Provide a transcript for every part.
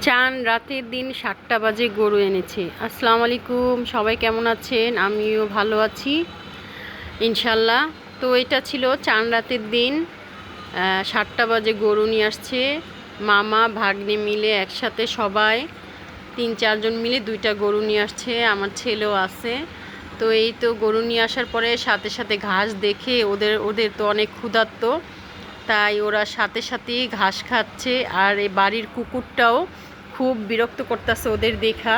চান রাতের দিন 7টা বাজে গরু এনেছে। আসসালামু আলাইকুম, সবাই কেমন আছেন? আমিও ভালো আছি ইনশাল্লাহ। তো এটা ছিল চান রাতের দিন, 7টা বাজে গরু নিয়ে আসছে। মামা ভাগ্নে মিলে একসাথে সবাই 3-4 জন মিলে 2টা গরু নিয়ে আসছে, আমার ছেলেও আছে। তো এই তো গরু নিয়ে আসার পরে সাথে সাথে ঘাস দেখে ওদের তো অনেক ক্ষুধার্ত, তাই ওরা সাথে সাথেই ঘাস খাচ্ছে। আর এই বাড়ির কুকুরটাও খুব বিরক্ত করতেছে ওদের দেখা,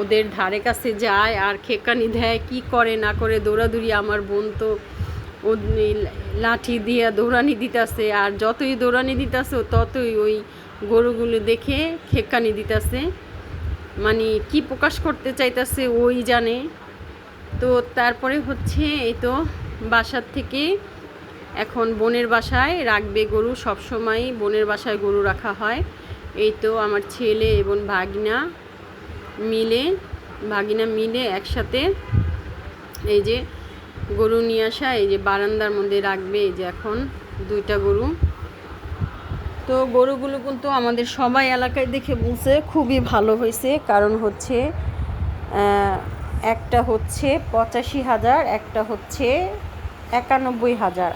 ওদের ধারে কাছে যায় আর খেকানি দেয়, কি করে না করে দৌড়াদৌড়ি। আমার বোন তো ও লাঠি দিয়ে দৌড়ানি দিতেছে, আর যতই দৌড়ানি দিতেছে ততই ওই গরুগুলো দেখে খেকানি দিতেছে, মানে কি প্রকাশ করতে চাইতেছে ওই জানে। তো তারপরে হচ্ছে এই তো বাসার থেকে এখন বোনের বাসায় রাখবে গরু, সবসময় বোনের বাসায় গরু রাখা হয়। এই তো আমার ছেলে এবং ভাগিনা মিলে একসাথে এই যে গরু নিয়ে আসা, এই যে বারান্দার মধ্যে রাখবে। এই যে এখন 2টা গরু। তো গরুগুলো কিন্তু আমাদের সবাই এলাকায় দেখে বলছে খুবই ভালো হয়েছে, কারণ হচ্ছে একটা হচ্ছে 85,000, একটা হচ্ছে 91,000,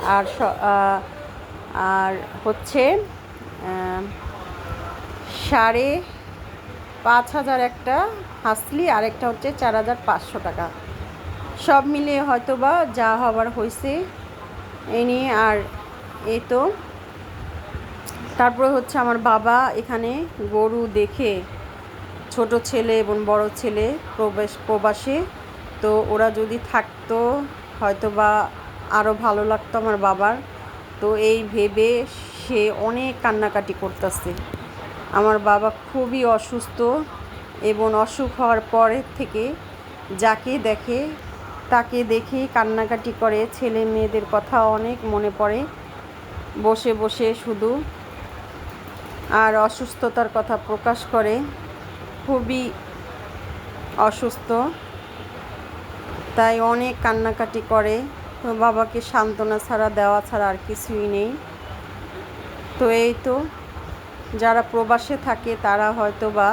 আর হচ্ছে 5,500 একটা হাসলি, আর একটা হচ্ছে 4,500 টাকা। সব মিলিয়ে হয়তো বা যা হবার হয়েছে এই নিয়ে। আর এই তো তারপরে হচ্ছে আমার বাবা এখানে গরু দেখে, ছোট ছেলে এবং বড় ছেলে প্রবাসে, তো ওরা যদি থাকতো হয়তো বা আরও ভালো লাগতো আমার বাবার। তো এই ভেবে সে অনেক কান্নাকাটি করতেছে। আমার বাবা খুবই অসুস্থ, এবং অসুখ হওয়ার পরের থেকে যাকে দেখে তাকে দেখেই কান্নাকাটি করে। ছেলে মেয়েদের কথা অনেক মনে পড়ে বসে বসে শুধু, আর অসুস্থতার কথা প্রকাশ করে, খুবই অসুস্থ, তাই অনেক কান্নাকাটি করে। তো বাবাকে সান্ত্বনা ছাড়া, দেওয়া ছাড়া আর কিছুই নেই। তো এই তো যারা প্রবাসে থাকে তারা হয়তো বা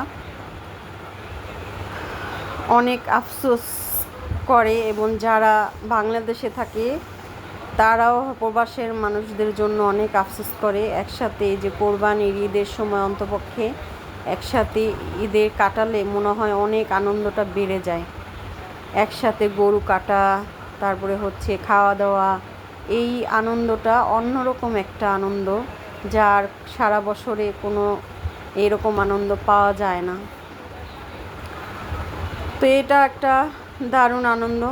অনেক আফসোস করে, এবং যারা বাংলাদেশে থাকে তারাও প্রবাসের মানুষদের জন্য অনেক আফসোস করে। একসাথে এই যে কোরবানির ঈদের সময় অন্তপক্ষে একসাথে ঈদের কাটালে মনে হয় অনেক আনন্দটা বেড়ে যায়। একসাথে গরু কাটা, তারপরে হচ্ছে খাওয়া দাওয়া, এই আনন্দটা অন্যরকম একটা আনন্দ, যার সারা বছরে কোনো এরকম আনন্দ পাওয়া যায় না। তো এটা একটা দারুণ আনন্দ।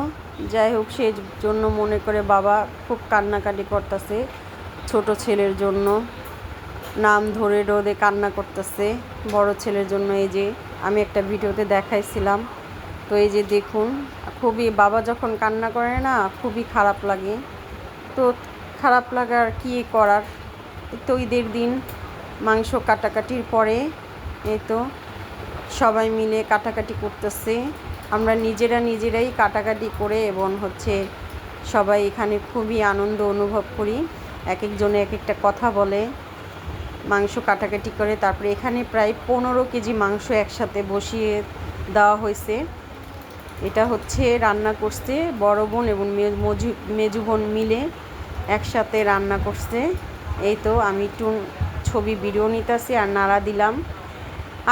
যাই হোক, সেই জন্য মনে করে বাবা খুব কান্নাকাটি করতেছে ছোট ছেলের জন্য, নাম ধরে রোদে কান্না করতেছে বড় ছেলের জন্য। এই যে আমি একটা ভিডিওতে দেখাইছিলাম, তো এই যে দেখুন, খুবই, বাবা যখন কান্না করে না খুবই খারাপ লাগে। তো খারাপ লাগার কী করার। তো ঈদের দিন মাংস কাটাকাটির পরে এই তো সবাই মিলে কাটাকাটি করতেছে। আমরা নিজেরাই কাটাকাটি করে, এবং হচ্ছে সবাই এখানে খুবই আনন্দ অনুভব করি। এক একজনে এক একটা কথা বলে, মাংস কাটাকাটি করে। তারপরে এখানে প্রায় 15 কেজি মাংস একসাথে বসিয়ে দেওয়া হয়েছে। এটা হচ্ছে রান্না করছে বড় বোন এবং মেজু বোন মিলে একসাথে রান্না করছে। এই তো আমি একটু ছবি ভিডিও নিতেছি আর নাড়া দিলাম।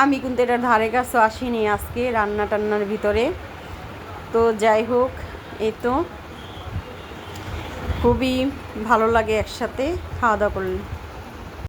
আমি কিন্তু এটার ধারে কাছেও আসিনি আজকে রান্না টান্নার ভিতরে। তো যাই হোক, এই তো খুবই ভালো লাগে একসাথে খাওয়া দাওয়া করলে।